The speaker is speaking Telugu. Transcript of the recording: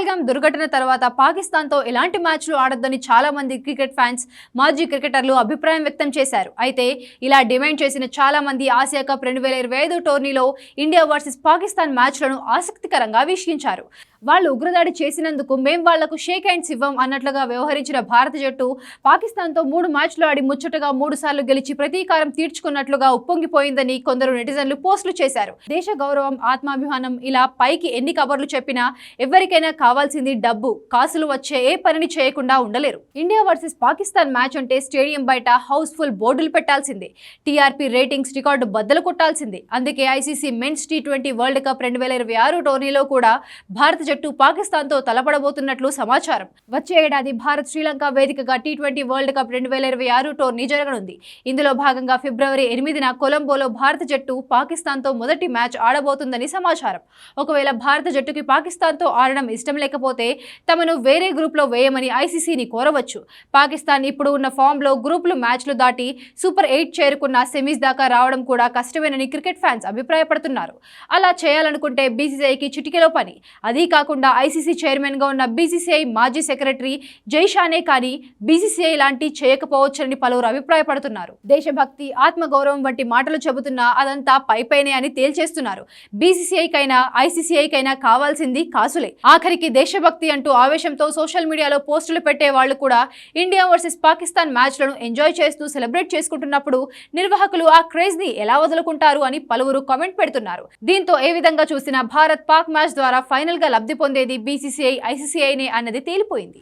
పహల్గామ్ దుర్ఘటన తర్వాత పాకిస్తాన్తో ఎలాంటి మ్యాచ్లు ఆడొద్దని చాలా మంది క్రికెట్ ఫ్యాన్స్, మాజీ క్రికెటర్లు అభిప్రాయం వ్యక్తం చేశారు. అయితే ఇలా డిమాండ్ చేసిన చాలా మంది ఆసియా కప్ 2025 టోర్నీలో ఇండియా వర్సెస్ పాకిస్తాన్ మ్యాచ్లను ఆసక్తికరంగా వీక్షించారు. వాళ్ళు ఉగ్రదాడి చేసినందుకు మేం వాళ్లకు షేక్ హ్యాండ్స్ ఇవ్వం అన్నట్లుగా వ్యవహరించిన భారత జట్టు పాకిస్తాన్తో 3 మ్యాచ్లు ఆడి ముచ్చటగా 3 సార్లు గెలిచి ప్రతీకారం తీర్చుకున్నట్లుగా ఉప్పొంగిపోయిందని కొందరు నెటిజన్లు పోస్టులు చేశారు. దేశ గౌరవం, ఆత్మాభిమానం ఇలా పైకి ఎన్ని కబర్లు చెప్పినా ఎవరికైనా కావాల్సింది డబ్బు, కాసులు వచ్చే ఏ పనిని చేయకుండా ఉండలేరు. ఇండియా వర్సెస్ పాకిస్తాన్ మ్యాచ్ అంటే స్టేడియం బయట హౌస్ఫుల్ బోర్డులు పెట్టాల్సిందే, టీఆర్పీ రేటింగ్స్ రికార్డు బద్దలు కొట్టాల్సిందే. అందుకే ఐసీసీ మెన్స్ టీ20 వరల్డ్ కప్ 2026 టోర్నీలో కూడా భారత జట్టు పాకిస్తాన్తో తలపడబోతున్నట్లు సమాచారం. వచ్చే ఏడాది భారత్ శ్రీలంక వేదికగా టీ20 వరల్డ్ కప్ 2026 టోర్నీ జరగనుంది. ఇందులో భాగంగా ఫిబ్రవరి 8న కొలంబోలో భారత జట్టు పాకిస్తాన్తో మొదటి మ్యాచ్ ఆడబోతుందని సమాచారం. ఒకవేళ భారత జట్టుకి పాకిస్తాన్తో ఆడడం ఇష్టం లేకపోతే తమను వేరే గ్రూప్లో వేయమని ఐసీసీని కోరవచ్చు. పాకిస్తాన్ ఇప్పుడు ఉన్న ఫామ్లో గ్రూపులు మ్యాచ్లు దాటి సూపర్ 8 చేరుకున్న సెమీస్ దాకా రావడం కూడా కష్టమేనని క్రికెట్ ఫ్యాన్స్ అభిప్రాయపడుతున్నారు. అలా చేయాలనుకుంటే బీసీసీఐకి చిటికెలో పని. అదీ కాకుండా ఐసీసీ చైర్మన్ గా ఉన్న బీసీసీఐ మాజీ సెక్రటరీ జైషానే కానీ బీసీసీఐ లాంటి చేయకపోవచ్చని పలువురు అభిప్రాయపడుతున్నారు. దేశభక్తి, ఆత్మగౌరవం వంటి మాటలు చెబుతున్నా అదంతా పైపైనే అని తేల్చేస్తున్నారు. బీసీసీఐకైనా ఐసీసీఐకైనా కావాల్సింది కాసులే. ఆఖరికి దేశభక్తి అంటూ ఆవేశంతో సోషల్ మీడియాలో పోస్టులు పెట్టే వాళ్ళు కూడా ఇండియా వర్సెస్ పాకిస్తాన్ మ్యాచ్లను ఎంజాయ్ చేస్తూ సెలబ్రేట్ చేసుకుంటున్నప్పుడు నిర్వాహకులు ఆ క్రేజ్ ని ఎలా వదులుకుంటారు అని పలువురు కామెంట్ పెడుతున్నారు. దీంతో ఏ విధంగా చూసినా భారత్ పాక్ మ్యాచ్ ద్వారా ఫైనల్ గా లబ్ధి పొందేది బీసీసీఐ, ఐసీసీఐనే అన్నది తేలిపోయింది.